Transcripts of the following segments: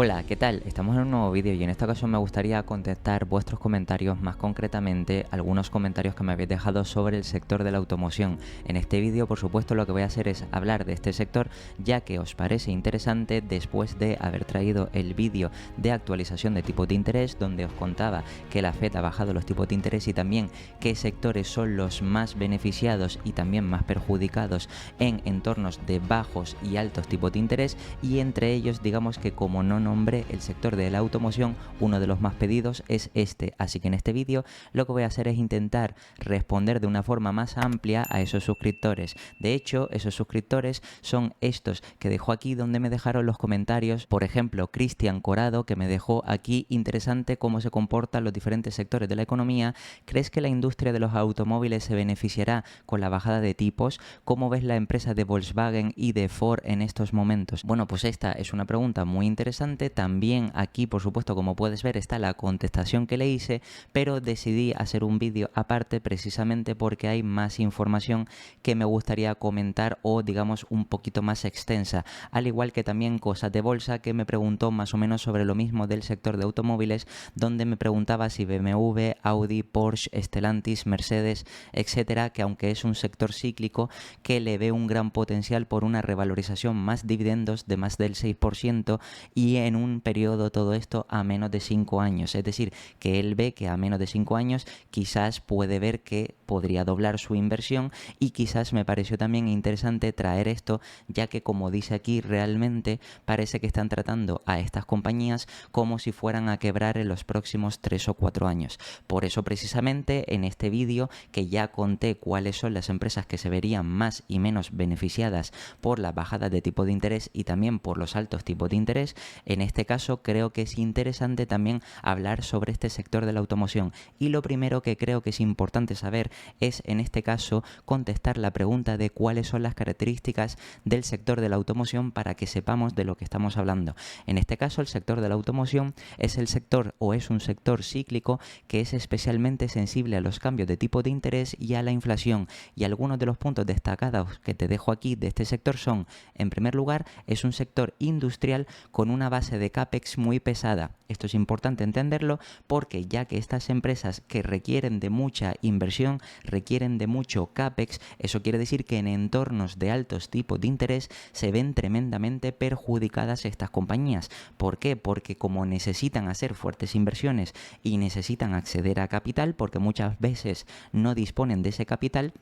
Hola, ¿qué tal? Estamos en un nuevo vídeo y en esta ocasión me gustaría contestar vuestros comentarios, más concretamente algunos comentarios que me habéis dejado sobre el sector de la automoción. En este vídeo, por supuesto, lo que voy a hacer es hablar de este sector, ya que os parece interesante después de haber traído el vídeo de actualización de tipos de interés, donde os contaba que la Fed ha bajado los tipos de interés y también qué sectores son los más beneficiados y también más perjudicados en entornos de bajos y altos tipos de interés, y entre ellos, digamos que como no nombre el sector de la automoción, uno de los más pedidos es este. Así que en este vídeo lo que voy a hacer es intentar responder de una forma más amplia a esos suscriptores. De hecho, esos suscriptores son estos que dejó aquí, donde me dejaron los comentarios. Por ejemplo, Cristian Corado, que me dejó aquí: interesante cómo se comportan los diferentes sectores de la economía. ¿Crees que la industria de los automóviles se beneficiará con la bajada de tipos? ¿Cómo ves la empresa de Volkswagen y de Ford en estos momentos? Bueno, pues esta es una pregunta muy interesante. También aquí, por supuesto, como puedes ver, está la contestación que le hice, pero decidí hacer un vídeo aparte precisamente porque hay más información que me gustaría comentar, o digamos un poquito más extensa, al igual que también Cosas de Bolsa, que me preguntó más o menos sobre lo mismo del sector de automóviles, donde me preguntaba si BMW, Audi, Porsche, Stellantis, Mercedes, etcétera, que aunque es un sector cíclico, que le ve un gran potencial por una revalorización más dividendos de más del 6%, y en un periodo todo esto a menos de 5 años. Es decir, que él ve que a menos de 5 años quizás puede ver que podría doblar su inversión, y quizás me pareció también interesante traer esto, ya que, como dice aquí, realmente parece que están tratando a estas compañías como si fueran a quebrar en los próximos 3 o 4 años. Por eso precisamente en este vídeo, que ya conté cuáles son las empresas que se verían más y menos beneficiadas por las bajadas de tipo de interés y también por los altos tipos de interés, en este caso creo que es interesante también hablar sobre este sector de la automoción. Y lo primero que creo que es importante saber es, en este caso, contestar la pregunta de cuáles son las características del sector de la automoción para que sepamos de lo que estamos hablando. En este caso, el sector de la automoción es el sector, o es un sector cíclico, que es especialmente sensible a los cambios de tipo de interés y a la inflación. Y algunos de los puntos destacados que te dejo aquí de este sector son: en primer lugar, es un sector industrial con una base de CAPEX muy pesada. Esto es importante entenderlo porque, ya que estas empresas que requieren de mucha inversión, requieren de mucho CAPEX, eso quiere decir que en entornos de altos tipos de interés se ven tremendamente perjudicadas estas compañías. ¿Por qué? Porque como necesitan hacer fuertes inversiones y necesitan acceder a capital, porque muchas veces no disponen de ese capital,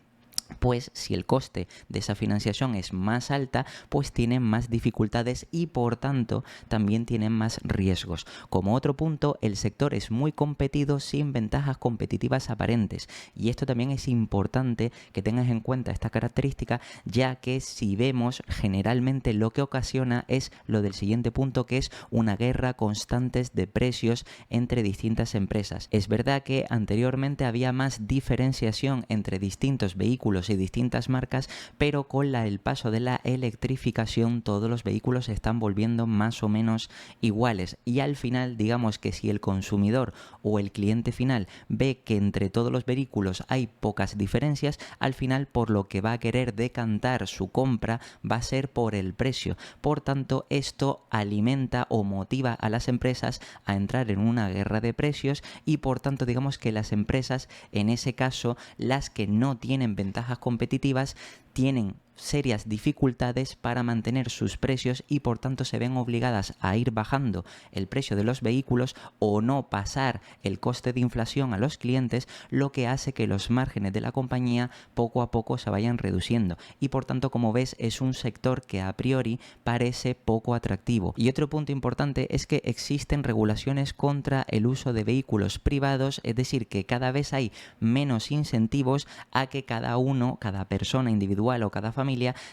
pues si el coste de esa financiación es más alta, pues tienen más dificultades y por tanto también tienen más riesgos. Como otro punto, el sector es muy competido sin ventajas competitivas aparentes, y esto también es importante que tengas en cuenta esta característica, ya que si vemos, generalmente lo que ocasiona es lo del siguiente punto, que es una guerra constante de precios entre distintas empresas. Es verdad que anteriormente había más diferenciación entre distintos vehículos y distintas marcas, pero con el paso de la electrificación todos los vehículos se están volviendo más o menos iguales, y al final, digamos que si el consumidor o el cliente final ve que entre todos los vehículos hay pocas diferencias, al final por lo que va a querer decantar su compra va a ser por el precio. Por tanto, esto alimenta o motiva a las empresas a entrar en una guerra de precios, y por tanto digamos que las empresas, en ese caso las que no tienen ventajas competitivas, tienen serias dificultades para mantener sus precios, y por tanto se ven obligadas a ir bajando el precio de los vehículos o no pasar el coste de inflación a los clientes, lo que hace que los márgenes de la compañía poco a poco se vayan reduciendo, y por tanto, como ves, es un sector que a priori parece poco atractivo. Y otro punto importante es que existen regulaciones contra el uso de vehículos privados, es decir, que cada vez hay menos incentivos a que cada persona individual o cada familia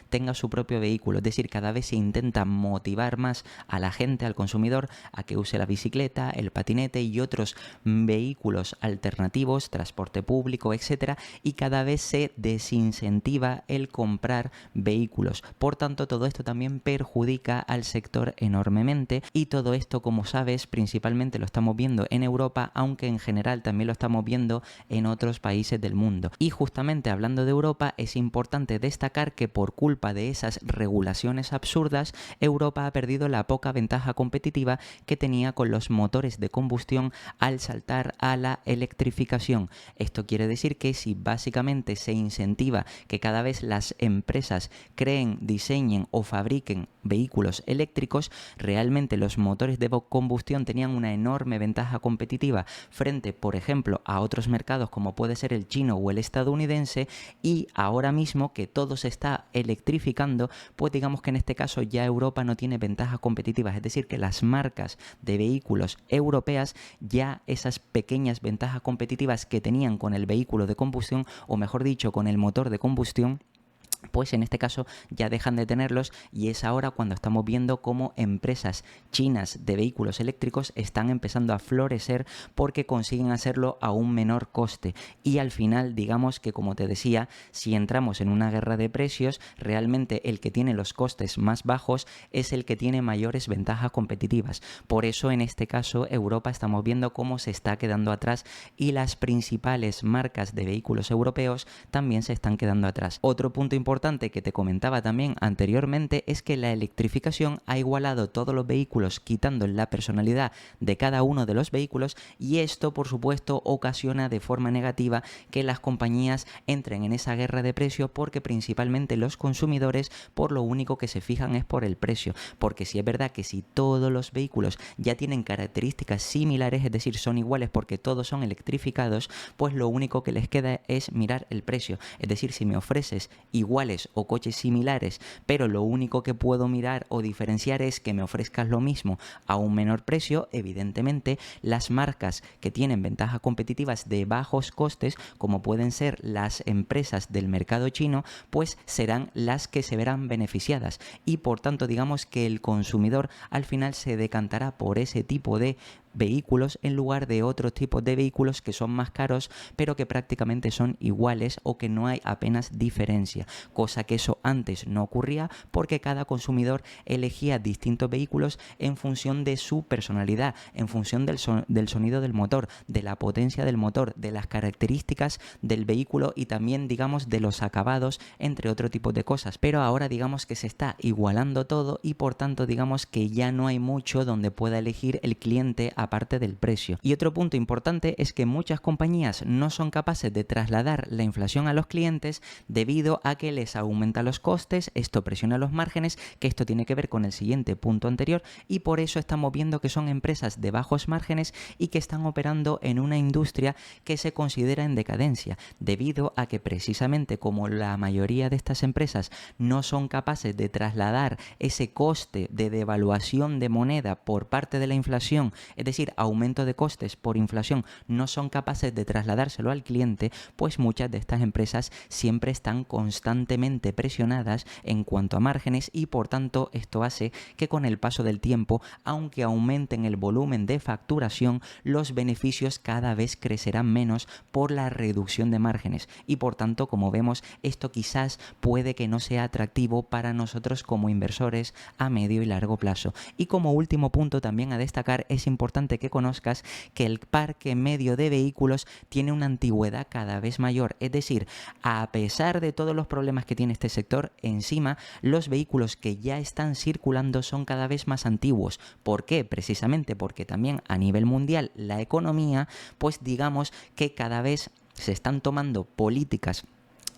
tenga su propio vehículo. Es decir, cada vez se intenta motivar más a la gente, al consumidor, a que use la bicicleta, el patinete y otros vehículos alternativos, transporte público, etcétera, y cada vez se desincentiva el comprar vehículos. Por tanto, todo esto también perjudica al sector enormemente, y todo esto, como sabes, principalmente lo estamos viendo en Europa, aunque en general también lo estamos viendo en otros países del mundo. Y justamente hablando de Europa, es importante destacar que por culpa de esas regulaciones absurdas, Europa ha perdido la poca ventaja competitiva que tenía con los motores de combustión al saltar a la electrificación. Esto quiere decir que si básicamente se incentiva que cada vez las empresas creen, diseñen o fabriquen vehículos eléctricos, realmente los motores de combustión tenían una enorme ventaja competitiva frente, por ejemplo, a otros mercados como puede ser el chino o el estadounidense, y ahora mismo que todo se está electrificando, pues digamos que en este caso ya Europa no tiene ventajas competitivas, es decir, que las marcas de vehículos europeas ya esas pequeñas ventajas competitivas que tenían con el vehículo de combustión, o mejor dicho, con el motor de combustión, pues en este caso ya dejan de tenerlos, y es ahora cuando estamos viendo cómo empresas chinas de vehículos eléctricos están empezando a florecer porque consiguen hacerlo a un menor coste. Y al final, digamos que, como te decía, si entramos en una guerra de precios, realmente el que tiene los costes más bajos es el que tiene mayores ventajas competitivas. Por eso en este caso Europa estamos viendo cómo se está quedando atrás y las principales marcas de vehículos europeos también se están quedando atrás. Otro punto importante que te comentaba también anteriormente es que la electrificación ha igualado todos los vehículos quitando la personalidad de cada uno de los vehículos, y esto por supuesto ocasiona de forma negativa que las compañías entren en esa guerra de precios, porque principalmente los consumidores por lo único que se fijan es por el precio, porque si es verdad que si todos los vehículos ya tienen características similares, es decir, son iguales porque todos son electrificados, pues lo único que les queda es mirar el precio. Es decir, si me ofreces iguales o coches similares, pero lo único que puedo mirar o diferenciar es que me ofrezcas lo mismo a un menor precio, evidentemente las marcas que tienen ventajas competitivas de bajos costes, como pueden ser las empresas del mercado chino, pues serán las que se verán beneficiadas, y por tanto digamos que el consumidor al final se decantará por ese tipo de vehículos en lugar de otros tipos de vehículos que son más caros pero que prácticamente son iguales o que no hay apenas diferencia, cosa que eso antes no ocurría porque cada consumidor elegía distintos vehículos en función de su personalidad, en función del sonido del motor, de la potencia del motor, de las características del vehículo y también digamos de los acabados, entre otro tipo de cosas. Pero ahora digamos que se está igualando todo y por tanto digamos que ya no hay mucho donde pueda elegir el cliente aparte del precio. Y otro punto importante es que muchas compañías no son capaces de trasladar la inflación a los clientes debido a que les aumenta los costes, esto presiona los márgenes, que esto tiene que ver con el siguiente punto anterior, y por eso estamos viendo que son empresas de bajos márgenes y que están operando en una industria que se considera en decadencia, debido a que precisamente como la mayoría de estas empresas no son capaces de trasladar ese coste de devaluación de moneda por parte de la inflación, es decir, aumento de costes por inflación, no son capaces de trasladárselo al cliente, pues muchas de estas empresas siempre están constantemente presionadas en cuanto a márgenes, y por tanto esto hace que con el paso del tiempo, aunque aumenten el volumen de facturación, los beneficios cada vez crecerán menos por la reducción de márgenes, y por tanto, como vemos, esto quizás puede que no sea atractivo para nosotros como inversores a medio y largo plazo. Y como último punto también a destacar, es importante que conozcas que el parque medio de vehículos tiene una antigüedad cada vez mayor, es decir, a pesar de todos los problemas que tiene este sector, encima los vehículos que ya están circulando son cada vez más antiguos. ¿Por qué? Precisamente porque también a nivel mundial la economía, pues digamos que cada vez se están tomando políticas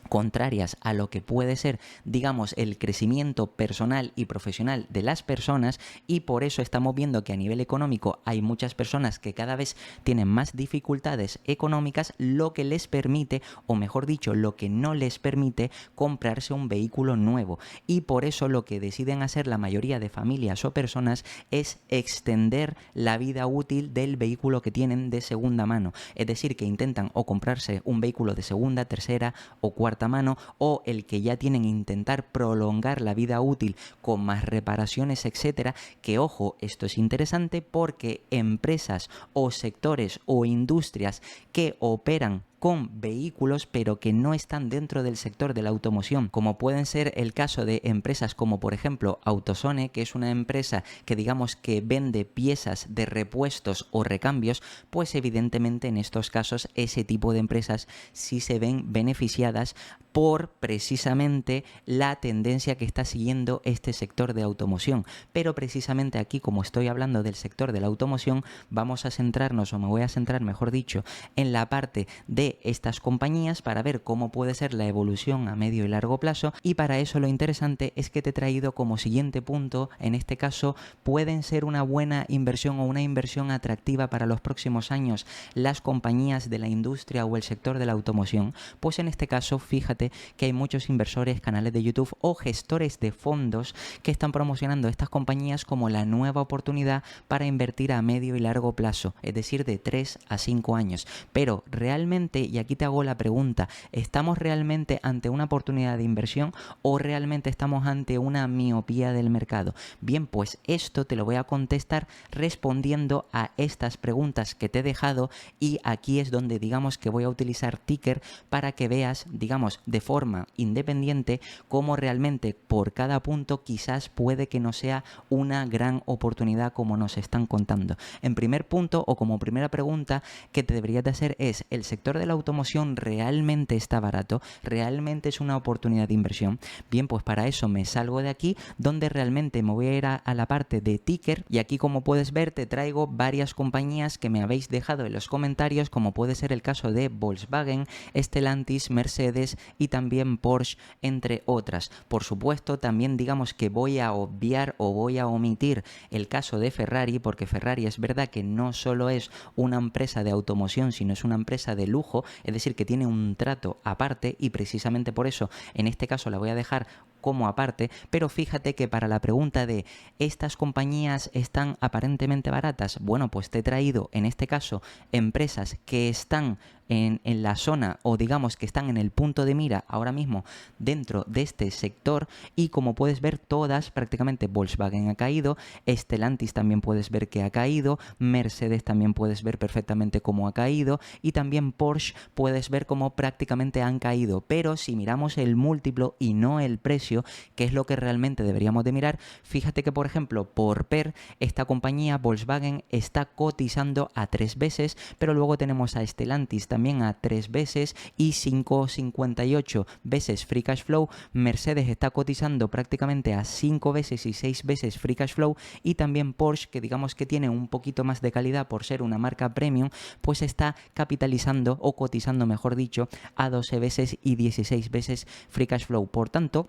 contrarias a lo que puede ser, digamos, el crecimiento personal y profesional de las personas, y por eso estamos viendo que a nivel económico hay muchas personas que cada vez tienen más dificultades económicas, lo que les permite, o mejor dicho, lo que no les permite comprarse un vehículo nuevo, y por eso lo que deciden hacer la mayoría de familias o personas es extender la vida útil del vehículo que tienen de segunda mano, es decir, que intentan o comprarse un vehículo de segunda, tercera o cuarta mano, o el que ya tienen, intentar prolongar la vida útil con más reparaciones, etcétera, que ojo, esto es interesante porque empresas o sectores o industrias que operan con vehículos pero que no están dentro del sector de la automoción, como pueden ser el caso de empresas como por ejemplo Autosone, que es una empresa que digamos que vende piezas de repuestos o recambios, pues evidentemente en estos casos ese tipo de empresas sí se ven beneficiadas por precisamente la tendencia que está siguiendo este sector de automoción. Pero precisamente aquí, como estoy hablando del sector de la automoción, vamos a centrarnos, o me voy a centrar mejor dicho, en la parte de estas compañías para ver cómo puede ser la evolución a medio y largo plazo. Y para eso lo interesante es que te he traído como siguiente punto, en este caso pueden ser una buena inversión o una inversión atractiva para los próximos años las compañías de la industria o el sector de la automoción. Pues en este caso fíjate que hay muchos inversores, canales de YouTube o gestores de fondos que están promocionando estas compañías como la nueva oportunidad para invertir a medio y largo plazo, es decir, de 3 a 5 años. Pero realmente, y aquí te hago la pregunta, ¿estamos realmente ante una oportunidad de inversión o realmente estamos ante una miopía del mercado? Bien, pues esto te lo voy a contestar respondiendo a estas preguntas que te he dejado, y aquí es donde digamos que voy a utilizar Ticker para que veas, digamos, de forma independiente cómo realmente por cada punto quizás puede que no sea una gran oportunidad como nos están contando. En primer punto, o como primera pregunta que te deberías de hacer es: ¿el sector de la automoción realmente está barato? ¿Realmente es una oportunidad de inversión? Bien, pues para eso me salgo de aquí, donde realmente me voy a ir a la parte de Ticker, y aquí como puedes ver te traigo varias compañías que me habéis dejado en los comentarios, como puede ser el caso de Volkswagen, Stellantis, Mercedes y también Porsche, entre otras. Por supuesto, también digamos que voy a obviar o voy a omitir el caso de Ferrari, porque Ferrari es verdad que no solo es una empresa de automoción, sino es una empresa de lujo, es decir, que tiene un trato aparte, y precisamente por eso en este caso la voy a dejar como aparte. Pero fíjate que para la pregunta de ¿estas compañías están aparentemente baratas? Bueno, pues te he traído en este caso empresas que están en la zona, o digamos que están en el punto de mira ahora mismo dentro de este sector, y como puedes ver todas, prácticamente Volkswagen ha caído, Stellantis también puedes ver que ha caído, Mercedes también puedes ver perfectamente cómo ha caído, y también Porsche puedes ver cómo prácticamente han caído. Pero si miramos el múltiplo y no el precio, que es lo que realmente deberíamos de mirar, fíjate que por ejemplo por PER, esta compañía Volkswagen está cotizando a 3 veces, pero luego tenemos a Stellantis también a 3 veces y 5,58 veces free cash flow. Mercedes está cotizando prácticamente a 5 veces y 6 veces free cash flow, y también Porsche, que digamos que tiene un poquito más de calidad por ser una marca premium, pues está capitalizando o cotizando, mejor dicho, a 12 veces y 16 veces free cash flow. Por tanto,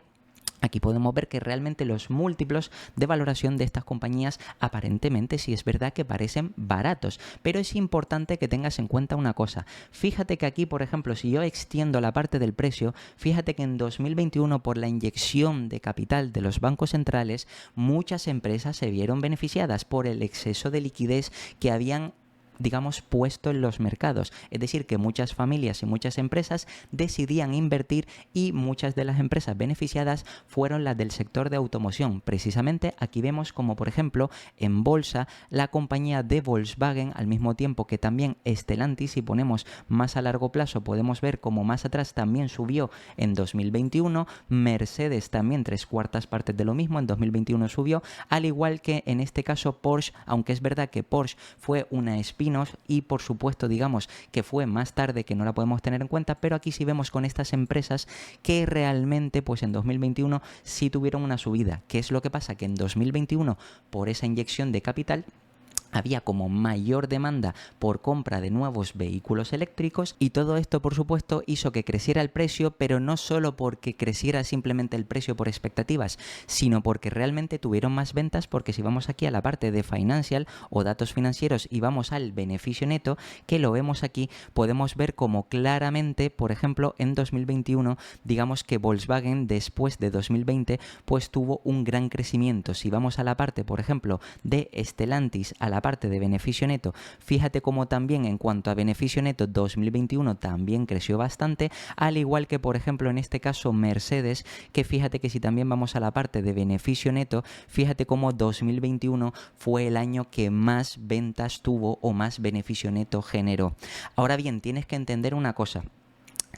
aquí podemos ver que realmente los múltiplos de valoración de estas compañías aparentemente sí es verdad que parecen baratos, pero es importante que tengas en cuenta una cosa. Fíjate que aquí, por ejemplo, si yo extiendo la parte del precio, fíjate que en 2021 por la inyección de capital de los bancos centrales, muchas empresas se vieron beneficiadas por el exceso de liquidez que habían, digamos, puesto en los mercados. Es decir, que muchas familias y muchas empresas decidían invertir, y muchas de las empresas beneficiadas fueron las del sector de automoción. Precisamente aquí vemos como por ejemplo en bolsa la compañía de Volkswagen, al mismo tiempo que también Stellantis. Si ponemos más a largo plazo podemos ver como más atrás también subió en 2021, Mercedes también 3/4 partes de lo mismo, en 2021 subió, al igual que en este caso Porsche, aunque es verdad que Porsche fue una spin-off y por supuesto digamos que fue más tarde, que no la podemos tener en cuenta, pero aquí sí vemos con estas empresas que realmente pues en 2021 sí tuvieron una subida. ¿Qué es lo que pasa? Que en 2021 por esa inyección de capital había como mayor demanda por compra de nuevos vehículos eléctricos, y todo esto por supuesto hizo que creciera el precio, pero no solo porque creciera simplemente el precio por expectativas, sino porque realmente tuvieron más ventas. Porque si vamos aquí a la parte de financial o datos financieros y vamos al beneficio neto, que lo vemos aquí, podemos ver como claramente, por ejemplo, en 2021, digamos que Volkswagen después de 2020 pues tuvo un gran crecimiento. Si vamos a la parte, por ejemplo, de Stellantis, a la parte de beneficio neto, fíjate cómo también en cuanto a beneficio neto 2021 también creció bastante, al igual que por ejemplo en este caso Mercedes, que fíjate que si también vamos a la parte de beneficio neto, fíjate cómo 2021 fue el año que más ventas tuvo o más beneficio neto generó. Ahora bien, tienes que entender una cosa.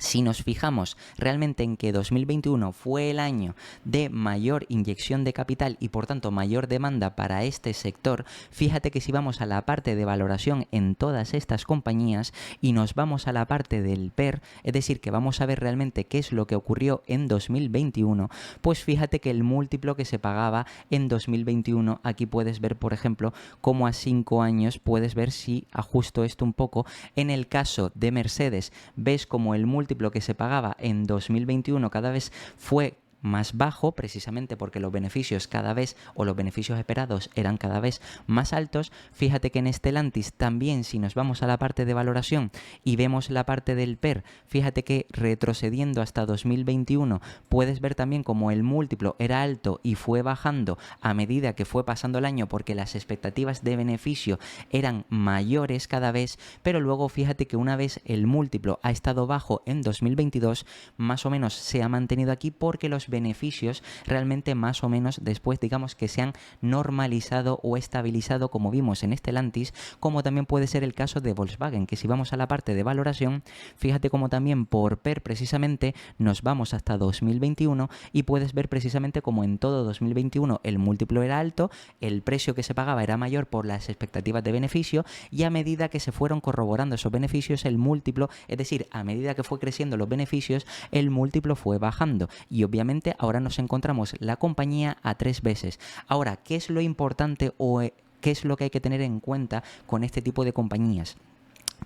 Si nos fijamos realmente en que 2021 fue el año de mayor inyección de capital y por tanto mayor demanda para este sector, fíjate que si vamos a la parte de valoración en todas estas compañías y nos vamos a la parte del PER, es decir, que vamos a ver realmente qué es lo que ocurrió en 2021, pues fíjate que el múltiplo que se pagaba en 2021, aquí puedes ver por ejemplo cómo a 5 años puedes ver si ajusto esto un poco. En el caso de Mercedes ves como el múltiplo que se pagaba en 2021 cada vez fue más bajo, precisamente porque los beneficios cada vez, o los beneficios esperados eran cada vez más altos. Fíjate que en Stellantis también, si nos vamos a la parte de valoración y vemos la parte del PER, fíjate que retrocediendo hasta 2021 puedes ver también como el múltiplo era alto y fue bajando a medida que fue pasando el año porque las expectativas de beneficio eran mayores cada vez, pero luego fíjate que una vez el múltiplo ha estado bajo en 2022, más o menos se ha mantenido aquí porque los beneficios realmente más o menos después digamos que se han normalizado o estabilizado, como vimos en Stellantis, como también puede ser el caso de Volkswagen, que si vamos a la parte de valoración, fíjate como también por PER precisamente nos vamos hasta 2021 y puedes ver precisamente como en todo 2021 el múltiplo era alto, el precio que se pagaba era mayor por las expectativas de beneficio y a medida que se fueron corroborando esos beneficios el múltiplo, es decir, a medida que fue creciendo los beneficios el múltiplo fue bajando y obviamente ahora nos encontramos la compañía a 3 veces. Ahora, ¿qué es lo importante o qué es lo que hay que tener en cuenta con este tipo de compañías?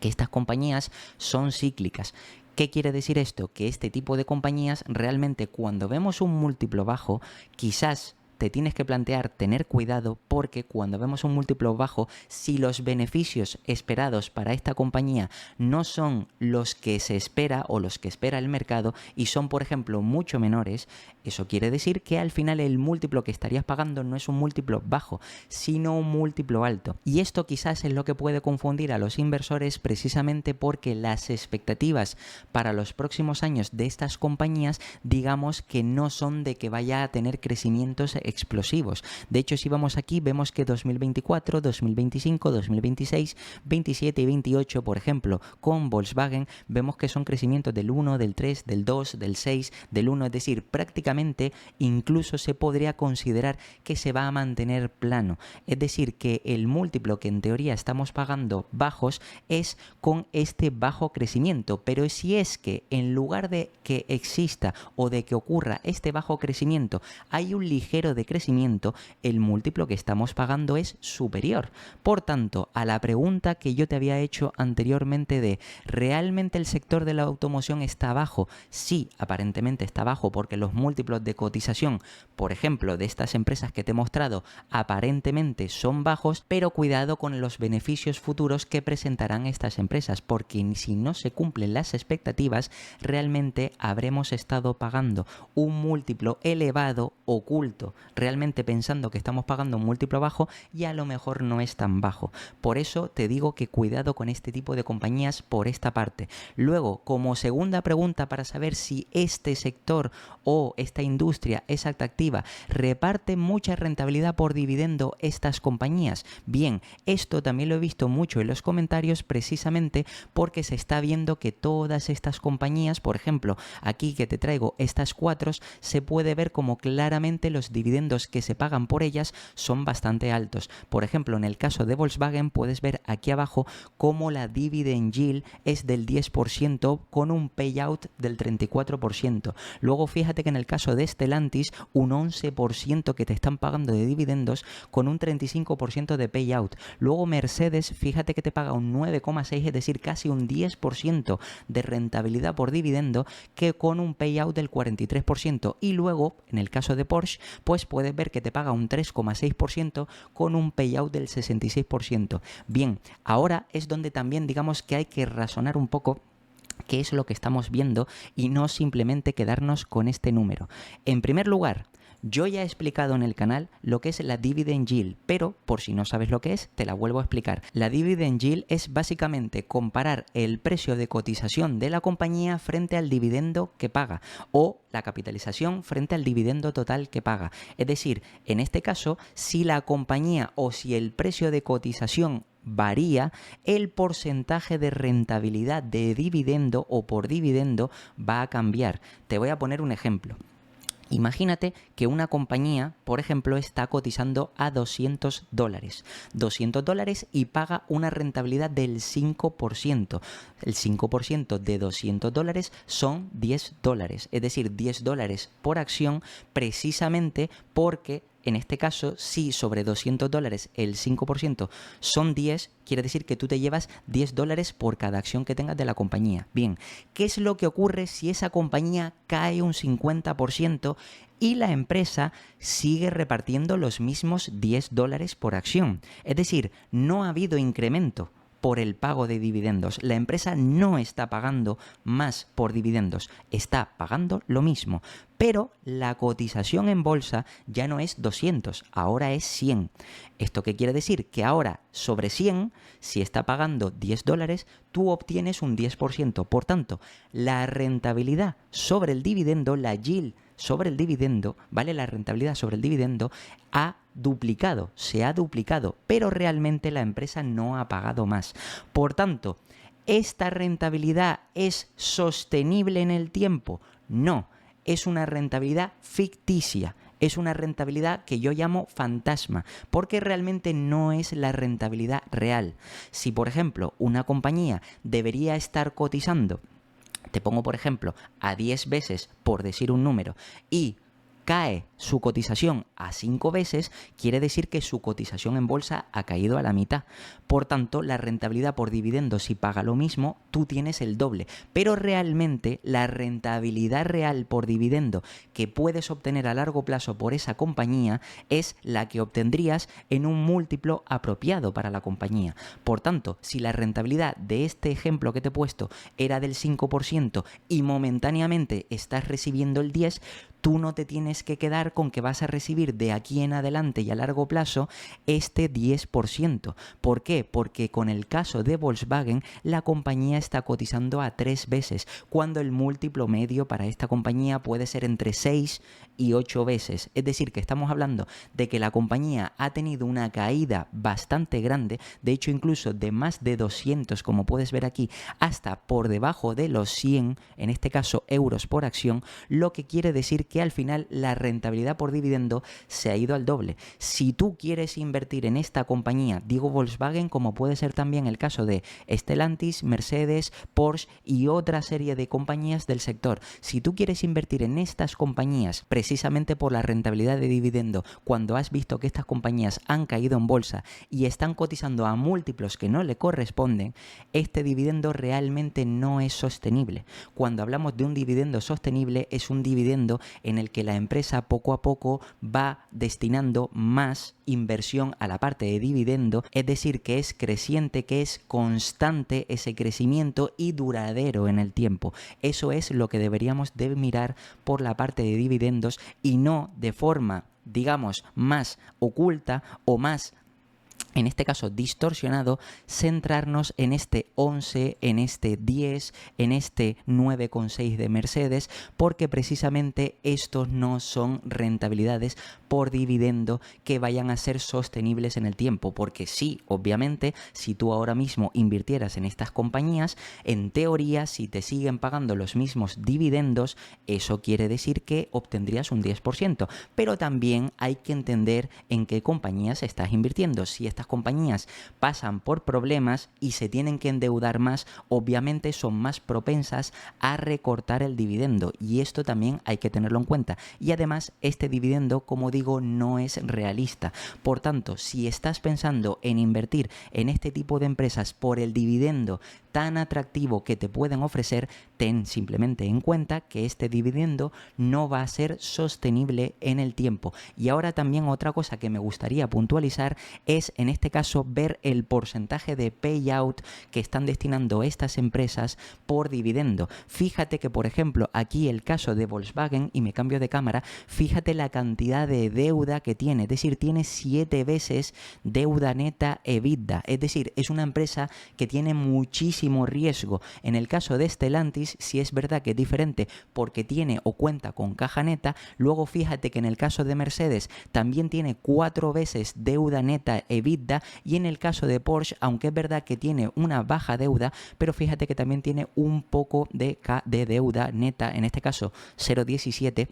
Que estas compañías son cíclicas. ¿Qué quiere decir esto? Que este tipo de compañías realmente cuando vemos un múltiplo bajo, quizás te tienes que plantear tener cuidado porque cuando vemos un múltiplo bajo, si los beneficios esperados para esta compañía no son los que se espera o los que espera el mercado y son, por ejemplo, mucho menores, eso quiere decir que al final el múltiplo que estarías pagando no es un múltiplo bajo, sino un múltiplo alto. Y esto quizás es lo que puede confundir a los inversores precisamente porque las expectativas para los próximos años de estas compañías, digamos que no son de que vaya a tener crecimientos explosivos. De hecho, si vamos aquí, vemos que 2024, 2025, 2026, 27 y 28, por ejemplo, con Volkswagen, vemos que son crecimientos del 1, del 3, del 2, del 6, del 1, es decir, prácticamente incluso se podría considerar que se va a mantener plano. Es decir, que el múltiplo que en teoría estamos pagando bajos es con este bajo crecimiento, pero si es que en lugar de que exista o de que ocurra este bajo crecimiento, hay un ligero crecimiento, el múltiplo que estamos pagando es superior. Por tanto, a la pregunta que yo te había hecho anteriormente de ¿realmente el sector de la automoción está bajo? Sí, aparentemente está bajo porque los múltiplos de cotización, por ejemplo, de estas empresas que te he mostrado, aparentemente son bajos, pero cuidado con los beneficios futuros que presentarán estas empresas, porque si no se cumplen las expectativas, realmente habremos estado pagando un múltiplo elevado oculto, realmente pensando que estamos pagando un múltiplo bajo y a lo mejor no es tan bajo. Por eso te digo que cuidado con este tipo de compañías por esta parte. Luego, como segunda pregunta para saber si este sector o esta industria es atractiva, ¿reparte mucha rentabilidad por dividendo estas compañías? Bien, esto también lo he visto mucho en los comentarios precisamente porque se está viendo que todas estas compañías, por ejemplo, aquí que te traigo estas 4, se puede ver como claramente los dividendos que se pagan por ellas son bastante altos. Por ejemplo, en el caso de Volkswagen puedes ver aquí abajo cómo la dividend yield es del 10% con un payout del 34%. Luego fíjate que en el caso de Stellantis un 11% que te están pagando de dividendos con un 35% de payout. Luego Mercedes, fíjate que te paga un 9,6, es decir, casi un 10% de rentabilidad por dividendo que con un payout del 43%. Y luego, en el caso de Porsche, pues puedes ver que te paga un 3,6% con un payout del 66%. Bien, ahora es donde también digamos que hay que razonar un poco qué es lo que estamos viendo y no simplemente quedarnos con este número. En primer lugar, Yo ya he explicado en el canal lo que es la dividend yield, pero por si no sabes lo que es, te la vuelvo a explicar. La dividend yield es básicamente comparar el precio de cotización de la compañía frente al dividendo que paga, o la capitalización frente al dividendo total que paga. Es decir, en este caso, si la compañía o si el precio de cotización varía, el porcentaje de rentabilidad de dividendo o por dividendo va a cambiar. Te voy a poner un ejemplo. Imagínate que una compañía, por ejemplo, está cotizando a $200. $200 y paga una rentabilidad del 5%. El 5% de $200 son $10. Es decir, $10 por acción, precisamente porque en este caso, si sobre $200 el 5% son 10, quiere decir que tú te llevas $10 por cada acción que tengas de la compañía. Bien, ¿qué es lo que ocurre si esa compañía cae un 50% y la empresa sigue repartiendo los mismos $10 por acción? Es decir, no ha habido incremento por el pago de dividendos. La empresa no está pagando más por dividendos, está pagando lo mismo, pero la cotización en bolsa ya no es 200, ahora es 100. ¿Esto qué quiere decir? Que ahora sobre 100, si está pagando $10, tú obtienes un 10%. Por tanto, la rentabilidad sobre el dividendo, la yield sobre el dividendo, ¿vale? La rentabilidad sobre el dividendo se ha duplicado, pero realmente la empresa no ha pagado más. Por tanto, ¿esta rentabilidad es sostenible en el tiempo? No, es una rentabilidad ficticia. Es una rentabilidad que yo llamo fantasma, porque realmente no es la rentabilidad real. Si, por ejemplo, una compañía debería estar cotizando, te pongo por ejemplo, a 10 veces, por decir un número, y cae su cotización a 5 veces, quiere decir que su cotización en bolsa ha caído a la mitad. Por tanto, la rentabilidad por dividendo, si paga lo mismo, tú tienes el doble. Pero realmente la rentabilidad real por dividendo que puedes obtener a largo plazo por esa compañía es la que obtendrías en un múltiplo apropiado para la compañía. Por tanto, si la rentabilidad de este ejemplo que te he puesto era del 5% y momentáneamente estás recibiendo el 10%, tú no te tienes que quedar con que vas a recibir de aquí en adelante y a largo plazo este 10%. ¿Por qué? Porque con el caso de Volkswagen, la compañía está cotizando a 3 veces, cuando el múltiplo medio para esta compañía puede ser entre 6 y 8 veces. Es decir, que estamos hablando de que la compañía ha tenido una caída bastante grande, de hecho incluso de más de 200, como puedes ver aquí, hasta por debajo de los 100, en este caso euros por acción, lo que quiere decir que al final la rentabilidad por dividendo se ha ido al doble. Si tú quieres invertir en esta compañía, digo Volkswagen, como puede ser también el caso de Stellantis, Mercedes, Porsche y otra serie de compañías del sector, si tú quieres invertir en estas compañías precisamente por la rentabilidad de dividendo, cuando has visto que estas compañías han caído en bolsa y están cotizando a múltiplos que no le corresponden, este dividendo realmente no es sostenible. Cuando hablamos de un dividendo sostenible, es un dividendo en el que la empresa poco a poco va destinando más inversión a la parte de dividendo, es decir, que es creciente, que es constante ese crecimiento y duradero en el tiempo. Eso es lo que deberíamos de mirar por la parte de dividendos y no de forma, digamos, más oculta o más, en este caso distorsionado, centrarnos en este 11, en este 10, en este 9,6 de Mercedes, porque precisamente estos no son rentabilidades por dividendo que vayan a ser sostenibles en el tiempo, porque sí, obviamente, si tú ahora mismo invirtieras en estas compañías, en teoría, si te siguen pagando los mismos dividendos, eso quiere decir que obtendrías un 10%, pero también hay que entender en qué compañías estás invirtiendo. Si estas compañías pasan por problemas y se tienen que endeudar más, obviamente son más propensas a recortar el dividendo, y esto también hay que tenerlo en cuenta. Y además, este dividendo, como digo, no es realista. Por tanto, si estás pensando en invertir en este tipo de empresas por el dividendo tan atractivo que te pueden ofrecer, ten simplemente en cuenta que este dividendo no va a ser sostenible en el tiempo. Y ahora también otra cosa que me gustaría puntualizar es en este caso ver el porcentaje de payout que están destinando estas empresas por dividendo. Fíjate que, por ejemplo, aquí el caso de Volkswagen, y me cambio de cámara, fíjate la cantidad de deuda que tiene, es decir, tiene 7 veces deuda neta EBITDA, es decir, es una empresa que tiene muchísimo riesgo. En el caso de Stellantis, sí es verdad que es diferente porque tiene o cuenta con caja neta. Luego fíjate que en el caso de Mercedes también tiene 4 veces deuda neta EBITDA, y en el caso de Porsche, aunque es verdad que tiene una baja deuda, pero fíjate que también tiene un poco de deuda neta, en este caso 0,17.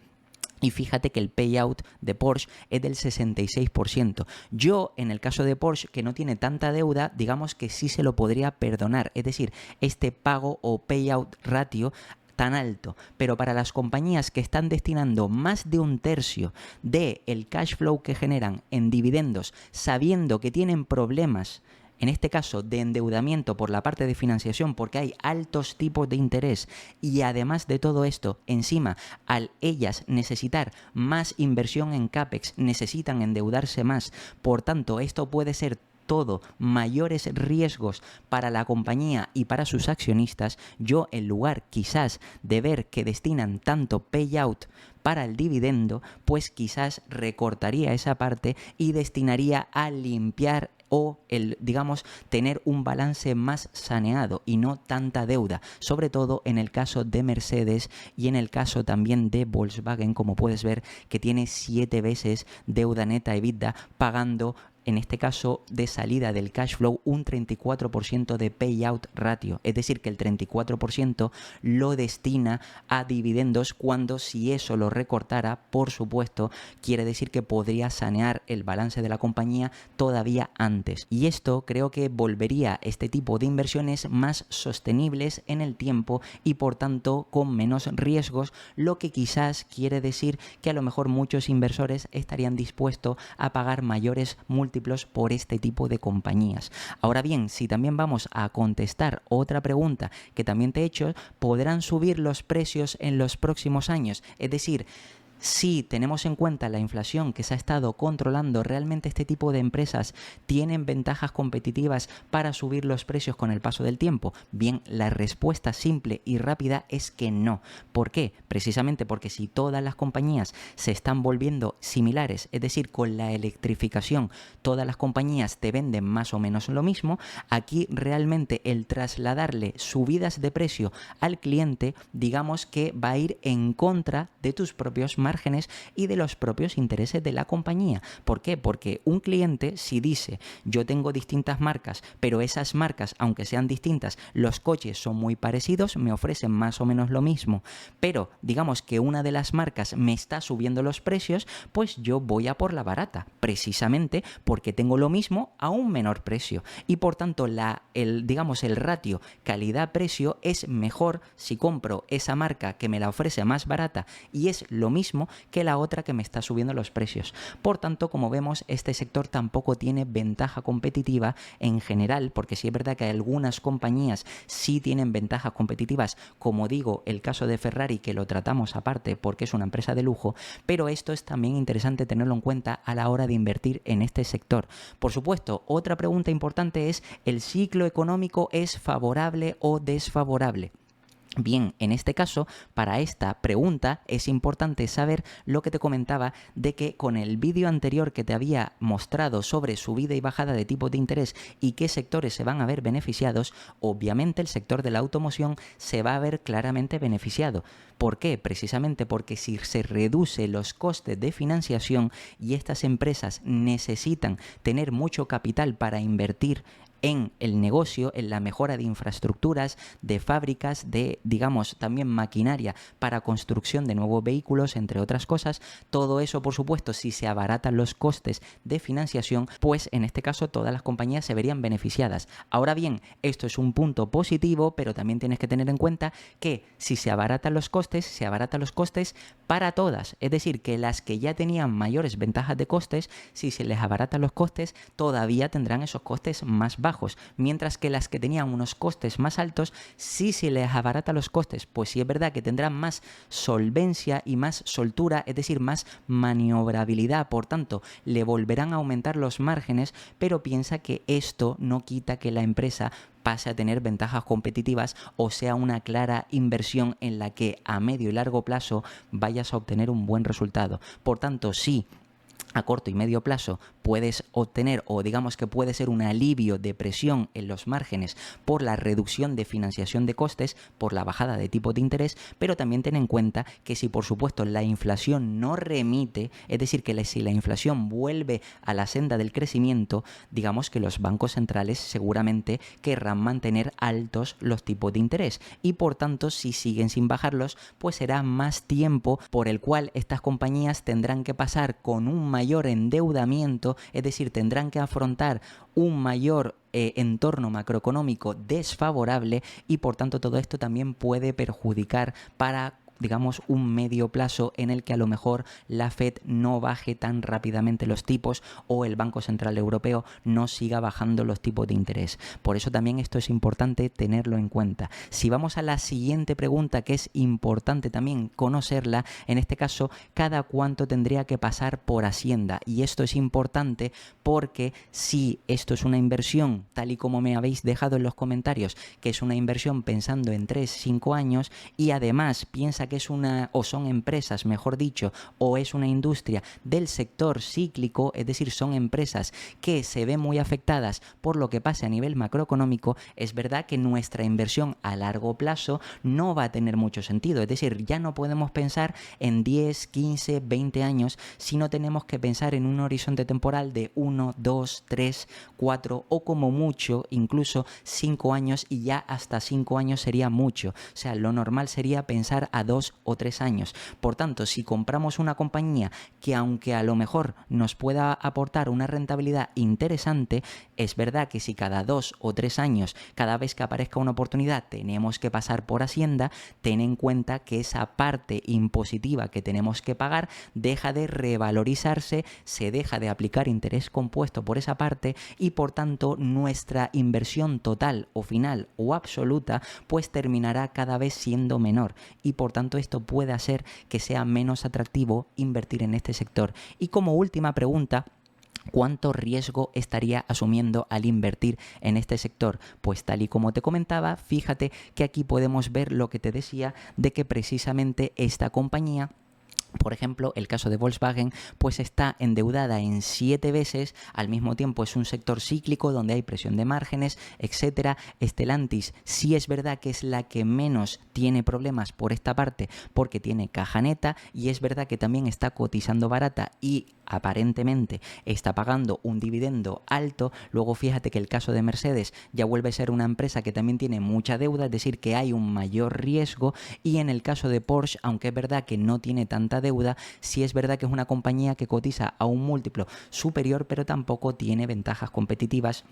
Y fíjate que el payout de Porsche es del 66%. Yo, en el caso de Porsche, que no tiene tanta deuda, digamos que sí se lo podría perdonar. Es decir, este pago o payout ratio tan alto. Pero para las compañías que están destinando más de un tercio del cash flow que generan en dividendos, sabiendo que tienen problemas, en este caso de endeudamiento por la parte de financiación, porque hay altos tipos de interés, y además de todo esto, encima, al ellas necesitar más inversión en CAPEX, necesitan endeudarse más. Por tanto, esto puede ser todo mayores riesgos para la compañía y para sus accionistas. Yo, en lugar quizás de ver que destinan tanto payout para el dividendo, pues quizás recortaría esa parte y destinaría a limpiar o digamos, tener un balance más saneado y no tanta deuda, sobre todo en el caso de Mercedes y en el caso también de Volkswagen, como puedes ver, que tiene 7 veces deuda neta EBITDA, pagando en este caso de salida del cash flow un 34% de payout ratio, es decir que el 34% lo destina a dividendos, cuando si eso lo recortara, por supuesto, quiere decir que podría sanear el balance de la compañía todavía antes. Y esto creo que volvería este tipo de inversiones más sostenibles en el tiempo y por tanto con menos riesgos, lo que quizás quiere decir que a lo mejor muchos inversores estarían dispuestos a pagar mayores múltiplos por este tipo de compañías. Ahora bien, si también vamos a contestar otra pregunta que también te he hecho, ¿podrán subir los precios en los próximos años? Es decir, si tenemos en cuenta la inflación que se ha estado controlando, ¿realmente este tipo de empresas tienen ventajas competitivas para subir los precios con el paso del tiempo? Bien, la respuesta simple y rápida es que no. ¿Por qué? Precisamente porque si todas las compañías se están volviendo similares, es decir, con la electrificación, todas las compañías te venden más o menos lo mismo, aquí realmente el trasladarle subidas de precio al cliente, digamos que va a ir en contra de tus propios márgenes y de los propios intereses de la compañía. ¿Por qué? Porque un cliente, si dice yo tengo distintas marcas, pero esas marcas, aunque sean distintas, los coches son muy parecidos, me ofrecen más o menos lo mismo, pero digamos que una de las marcas me está subiendo los precios, pues yo voy a por la barata, precisamente porque tengo lo mismo a un menor precio, y por tanto digamos el ratio calidad-precio es mejor si compro esa marca que me la ofrece más barata y es lo mismo que la otra que me está subiendo los precios. Por tanto, como vemos, este sector tampoco tiene ventaja competitiva en general, porque sí es verdad que algunas compañías sí tienen ventajas competitivas, como digo, el caso de Ferrari, que lo tratamos aparte porque es una empresa de lujo, pero esto es también interesante tenerlo en cuenta a la hora de invertir en este sector. Por supuesto, otra pregunta importante es, ¿el ciclo económico es favorable o desfavorable? Bien, en este caso, para esta pregunta es importante saber lo que te comentaba de que con el vídeo anterior que te había mostrado sobre subida y bajada de tipos de interés y qué sectores se van a ver beneficiados, obviamente el sector de la automoción se va a ver claramente beneficiado. ¿Por qué? Precisamente porque si se reduce los costes de financiación y estas empresas necesitan tener mucho capital para invertir en el negocio, en la mejora de infraestructuras, de fábricas, de, digamos, también maquinaria para construcción de nuevos vehículos, entre otras cosas. Todo eso, por supuesto, si se abaratan los costes de financiación, pues en este caso todas las compañías se verían beneficiadas. Ahora bien, esto es un punto positivo, pero también tienes que tener en cuenta que si se abaratan los costes, se abaratan los costes para todas. Es decir, que las que ya tenían mayores ventajas de costes, si se les abaratan los costes, todavía tendrán esos costes más bajos. bajos, mientras que las que tenían unos costes más altos, si se les abarata los costes, pues sí es verdad que tendrán más solvencia y más soltura, es decir, más maniobrabilidad, por tanto, le volverán a aumentar los márgenes, pero piensa que esto no quita que la empresa pase a tener ventajas competitivas o sea una clara inversión en la que a medio y largo plazo vayas a obtener un buen resultado. Por tanto, sí, a corto y medio plazo puedes obtener, o digamos que puede ser un alivio de presión en los márgenes por la reducción de financiación de costes, por la bajada de tipos de interés, pero también ten en cuenta que si por supuesto la inflación no remite, es decir, que si la inflación vuelve a la senda del crecimiento, digamos que los bancos centrales seguramente querrán mantener altos los tipos de interés y por tanto si siguen sin bajarlos, pues será más tiempo por el cual estas compañías tendrán que pasar con un mayor endeudamiento, es decir, tendrán que afrontar un mayor entorno macroeconómico desfavorable y por tanto todo esto también puede perjudicar para digamos un medio plazo en el que a lo mejor la Fed no baje tan rápidamente los tipos o el Banco Central Europeo no siga bajando los tipos de interés. Por eso también esto es importante tenerlo en cuenta. Si vamos a la siguiente pregunta, que es importante también conocerla, en este caso, ¿cada cuánto tendría que pasar por Hacienda? Y esto es importante porque si esto es una inversión, tal y como me habéis dejado en los comentarios, que es una inversión pensando en 3-5 años y además piensa que es una, o son empresas, mejor dicho, o es una industria del sector cíclico, es decir, son empresas que se ven muy afectadas por lo que pase a nivel macroeconómico, es verdad que nuestra inversión a largo plazo no va a tener mucho sentido, es decir, ya no podemos pensar en 10, 15, 20 años, sino tenemos que pensar en un horizonte temporal de 1, 2, 3, 4 o como mucho, incluso 5 años y ya hasta 5 años sería mucho, o sea, lo normal sería pensar a 2 o 3 años. Por tanto, si compramos una compañía que aunque a lo mejor nos pueda aportar una rentabilidad interesante, es verdad que si cada 2 o 3 años, cada vez que aparezca una oportunidad, tenemos que pasar por Hacienda, ten en cuenta que esa parte impositiva que tenemos que pagar deja de revalorizarse, se deja de aplicar interés compuesto por esa parte y por tanto nuestra inversión total o final o absoluta pues terminará cada vez siendo menor y por tanto esto puede hacer que sea menos atractivo invertir en este sector. Y como última pregunta, ¿cuánto riesgo estaría asumiendo al invertir en este sector? Pues tal y como te comentaba, fíjate que aquí podemos ver lo que te decía de que precisamente esta compañía, por ejemplo, el caso de Volkswagen, pues está endeudada en 7 veces, al mismo tiempo es un sector cíclico donde hay presión de márgenes, etcétera. Stellantis sí es verdad que es la que menos tiene problemas por esta parte porque tiene caja neta y es verdad que también está cotizando barata y aparentemente está pagando un dividendo alto. Luego fíjate que el caso de Mercedes ya vuelve a ser una empresa que también tiene mucha deuda, es decir, que hay un mayor riesgo y en el caso de Porsche, aunque es verdad que no tiene tanta deuda, sí es verdad que es una compañía que cotiza a un múltiplo superior, pero tampoco tiene ventajas competitivas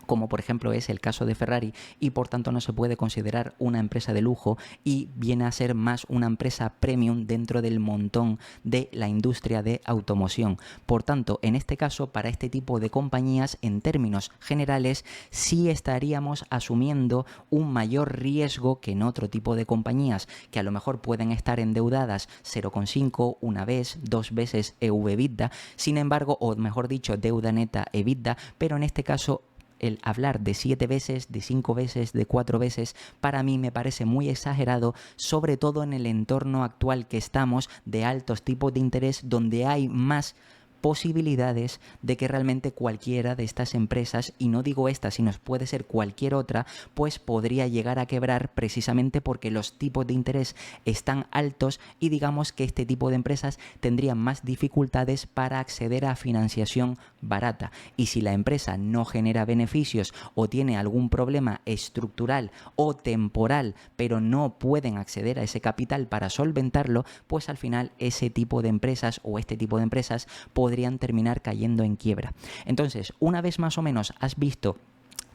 como por ejemplo es el caso de Ferrari y por tanto no se puede considerar una empresa de lujo y viene a ser más una empresa premium dentro del montón de la industria de automoción. Por tanto, en este caso, para este tipo de compañías, en términos generales, sí estaríamos asumiendo un mayor riesgo que en otro tipo de compañías que a lo mejor pueden estar endeudadas 0,5, una vez, 2 veces EV/EBITDA, sin embargo, o mejor dicho, deuda neta EBITDA, pero en este caso el hablar de 7 veces, de 5 veces, de 4 veces, para mí me parece muy exagerado, sobre todo en el entorno actual que estamos de altos tipos de interés donde hay más posibilidades de que realmente cualquiera de estas empresas, y no digo esta, sino puede ser cualquier otra, pues podría llegar a quebrar precisamente porque los tipos de interés están altos y digamos que este tipo de empresas tendrían más dificultades para acceder a financiación barata. Y si la empresa no genera beneficios o tiene algún problema estructural o temporal, pero no pueden acceder a ese capital para solventarlo, pues al final ese tipo de empresas o este tipo de empresas podrían terminar cayendo en quiebra. Entonces, una vez más o menos has visto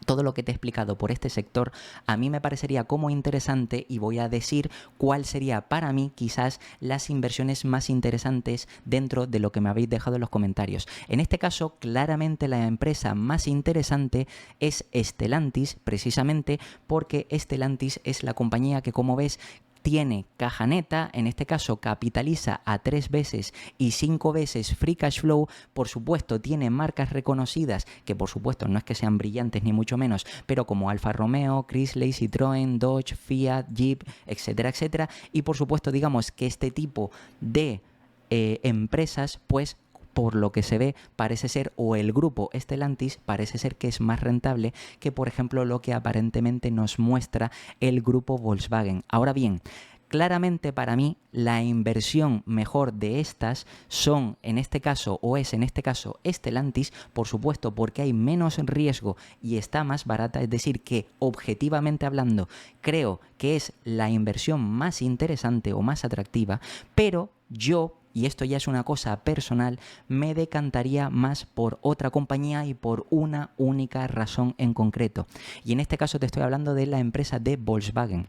todo lo que te he explicado por este sector a mí me parecería como interesante y voy a decir cuál sería para mí quizás las inversiones más interesantes dentro de lo que me habéis dejado en los comentarios. En este caso, claramente la empresa más interesante es Stellantis, precisamente porque Stellantis es la compañía que, como ves, tiene caja neta, en este caso capitaliza a 3 veces y 5 veces free cash flow, por supuesto tiene marcas reconocidas que por supuesto no es que sean brillantes ni mucho menos, pero como Alfa Romeo, Chrysler, Citroën, Dodge, Fiat, Jeep, etcétera, etcétera, y por supuesto digamos que este tipo de empresas pues por lo que se ve, parece ser, o el grupo Stellantis parece ser que es más rentable que, por ejemplo, lo que aparentemente nos muestra el grupo Volkswagen. Ahora bien, claramente para mí la inversión mejor de estas son en este caso o es en este caso Stellantis, por supuesto porque hay menos riesgo y está más barata, es decir que objetivamente hablando creo que es la inversión más interesante o más atractiva, pero yo, y esto ya es una cosa personal, me decantaría más por otra compañía y por una única razón en concreto. Y en este caso te estoy hablando de la empresa de Volkswagen.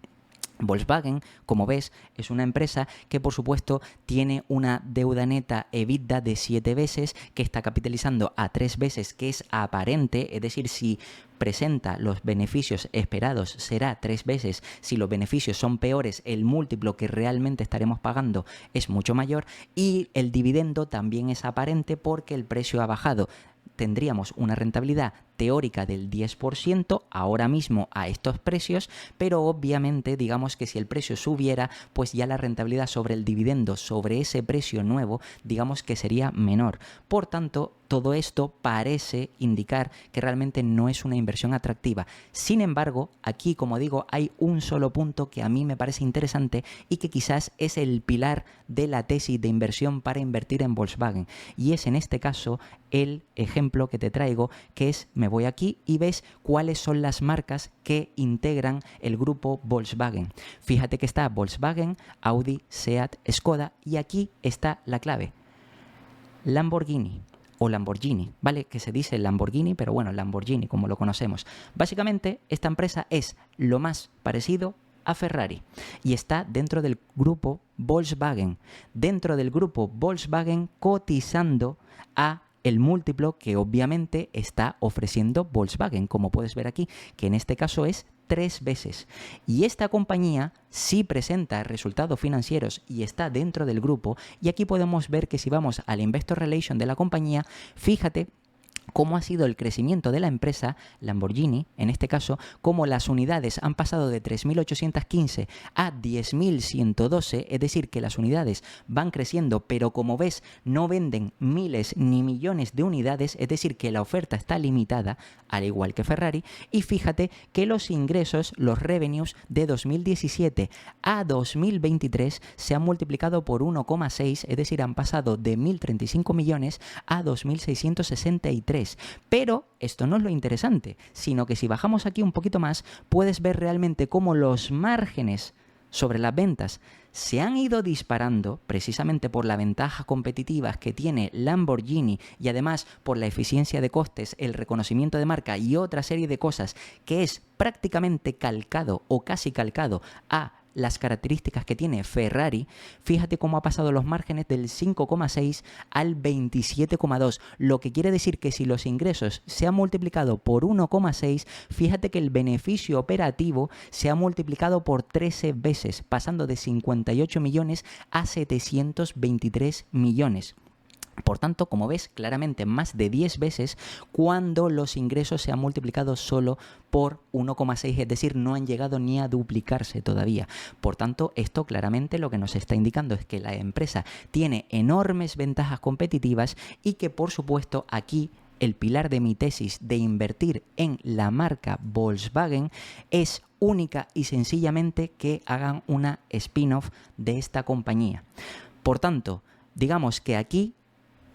Volkswagen, como ves, es una empresa que por supuesto tiene una deuda neta EBITDA de 7 veces, que está capitalizando a 3 veces, que es aparente, es decir, si presenta los beneficios esperados será 3 veces, si los beneficios son peores el múltiplo que realmente estaremos pagando es mucho mayor, y el dividendo también es aparente porque el precio ha bajado. Tendríamos una rentabilidad teórica del 10% ahora mismo a estos precios, pero obviamente digamos que si el precio subiera, pues ya la rentabilidad sobre el dividendo, sobre ese precio nuevo, digamos que sería menor. Por tanto, todo esto parece indicar que realmente no es una inversión atractiva. Sin embargo, aquí, como digo, hay un solo punto que a mí me parece interesante y que quizás es el pilar de la tesis de inversión para invertir en Volkswagen. Y es en este caso el ejemplo que te traigo, que es, me voy aquí y ves cuáles son las marcas que integran el grupo Volkswagen. Fíjate que está Volkswagen, Audi, Seat, Skoda y aquí está la clave. Lamborghini o Lamborghini, ¿vale? Que se dice Lamborghini, pero bueno, Lamborghini como lo conocemos. Básicamente esta empresa es lo más parecido a Ferrari y está dentro del grupo Volkswagen. Dentro del grupo Volkswagen cotizando a el múltiplo que obviamente está ofreciendo Volkswagen, como puedes ver aquí, que en este caso es 3 veces. Y esta compañía sí presenta resultados financieros y está dentro del grupo, y aquí podemos ver que si vamos al Investor Relation de la compañía, fíjate cómo ha sido el crecimiento de la empresa Lamborghini, en este caso, cómo las unidades han pasado de 3.815 a 10.112, es decir, que las unidades van creciendo, pero como ves, no venden miles ni millones de unidades, es decir, que la oferta está limitada, al igual que Ferrari, y fíjate que los ingresos, los revenues de 2017 a 2023 se han multiplicado por 1,6, es decir, han pasado de 1.035 millones a 2.663. Pero esto no es lo interesante, sino que si bajamos aquí un poquito más, puedes ver realmente cómo los márgenes sobre las ventas se han ido disparando precisamente por la ventaja competitiva que tiene Lamborghini y además por la eficiencia de costes, el reconocimiento de marca y otra serie de cosas que es prácticamente calcado o casi calcado a las características que tiene Ferrari. Fíjate cómo ha pasado los márgenes del 5,6 al 27,2, lo que quiere decir que si los ingresos se han multiplicado por 1,6, fíjate que el beneficio operativo se ha multiplicado por 13 veces, pasando de 58 millones a 723 millones. Por tanto, como ves, claramente más de 10 veces cuando los ingresos se han multiplicado solo por 1,6, es decir, no han llegado ni a duplicarse todavía. Por tanto, esto claramente lo que nos está indicando es que la empresa tiene enormes ventajas competitivas y que, por supuesto, aquí el pilar de mi tesis de invertir en la marca Volkswagen es única y sencillamente que hagan una spin-off de esta compañía. Por tanto, digamos que aquí,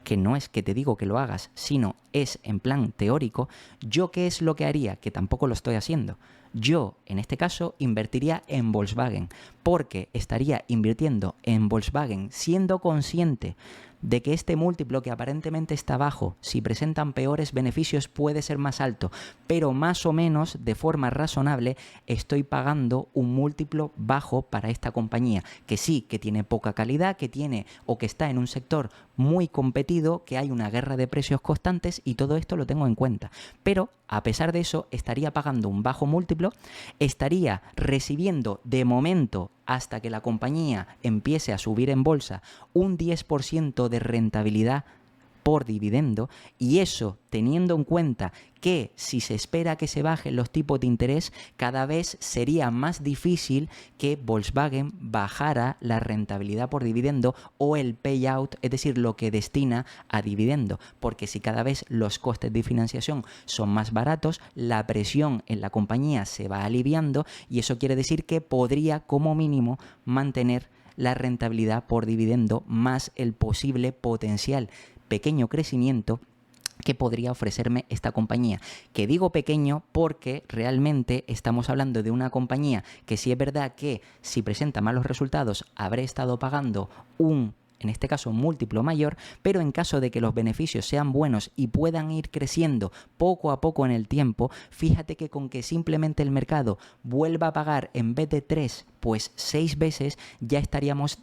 que no es que te digo que lo hagas, sino es en plan teórico, ¿yo qué es lo que haría? Que tampoco lo estoy haciendo. Yo, en este caso, invertiría en Volkswagen, porque estaría invirtiendo en Volkswagen siendo consciente de que este múltiplo, que aparentemente está bajo, si presentan peores beneficios puede ser más alto, pero más o menos de forma razonable estoy pagando un múltiplo bajo para esta compañía, que sí, que tiene poca calidad, que tiene o que está en un sector muy competido, que hay una guerra de precios constantes y todo esto lo tengo en cuenta. Pero a pesar de eso estaría pagando un bajo múltiplo, estaría recibiendo de momento, hasta que la compañía empiece a subir en bolsa, un 10% de rentabilidad por dividendo, y eso teniendo en cuenta que si se espera que se bajen los tipos de interés, cada vez sería más difícil que Volkswagen bajara la rentabilidad por dividendo o el payout, es decir, lo que destina a dividendo, porque si cada vez los costes de financiación son más baratos, la presión en la compañía se va aliviando y eso quiere decir que podría como mínimo mantener la rentabilidad por dividendo más el posible potencial pequeño crecimiento que podría ofrecerme esta compañía. Que digo pequeño porque realmente estamos hablando de una compañía que sí es verdad que si presenta malos resultados habré estado pagando en este caso un múltiplo mayor, pero en caso de que los beneficios sean buenos y puedan ir creciendo poco a poco en el tiempo, fíjate que con que simplemente el mercado vuelva a pagar en vez de 3, pues 6 veces, ya estaríamos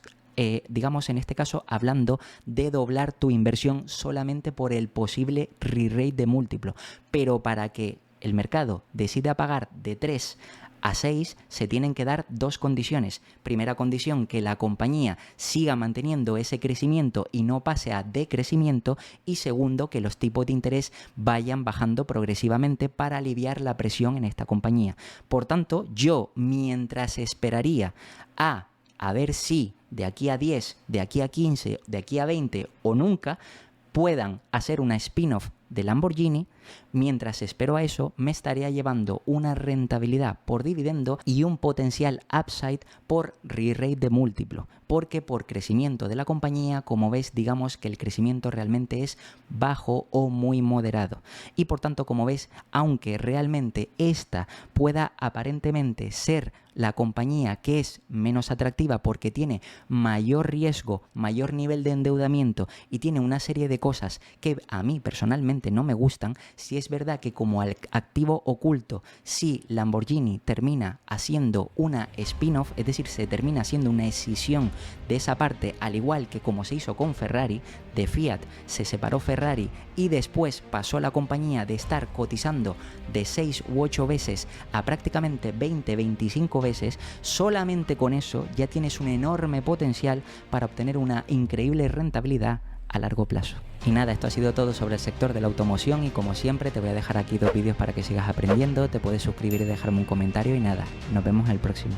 digamos en este caso hablando de doblar tu inversión solamente por el posible re-rate de múltiplo. Pero para que el mercado decida pagar de 3 a 6 se tienen que dar dos condiciones. Primera condición, que la compañía siga manteniendo ese crecimiento y no pase a decrecimiento, y segundo, que los tipos de interés vayan bajando progresivamente para aliviar la presión en esta compañía. Por tanto, yo mientras esperaría a ver si de aquí a 10, de aquí a 15, de aquí a 20 o nunca puedan hacer una spin-off de Lamborghini, mientras espero a eso me estaría llevando una rentabilidad por dividendo y un potencial upside por re-rate de múltiplo, porque por crecimiento de la compañía, como ves, digamos que el crecimiento realmente es bajo o muy moderado, y por tanto, como ves, aunque realmente esta pueda aparentemente ser la compañía que es menos atractiva porque tiene mayor riesgo, mayor nivel de endeudamiento y tiene una serie de cosas que a mí personalmente no me gustan, si es verdad que como activo oculto, si Lamborghini termina haciendo una spin-off, es decir, se termina haciendo una escisión de esa parte, al igual que como se hizo con Ferrari, de Fiat se separó Ferrari y después pasó la compañía de estar cotizando de 6 u 8 veces a prácticamente 20-25 veces, solamente con eso ya tienes un enorme potencial para obtener una increíble rentabilidad a largo plazo. Y nada, esto ha sido todo sobre el sector de la automoción, y como siempre te voy a dejar aquí 2 vídeos para que sigas aprendiendo, te puedes suscribir y dejarme un comentario, y nada, nos vemos en el próximo.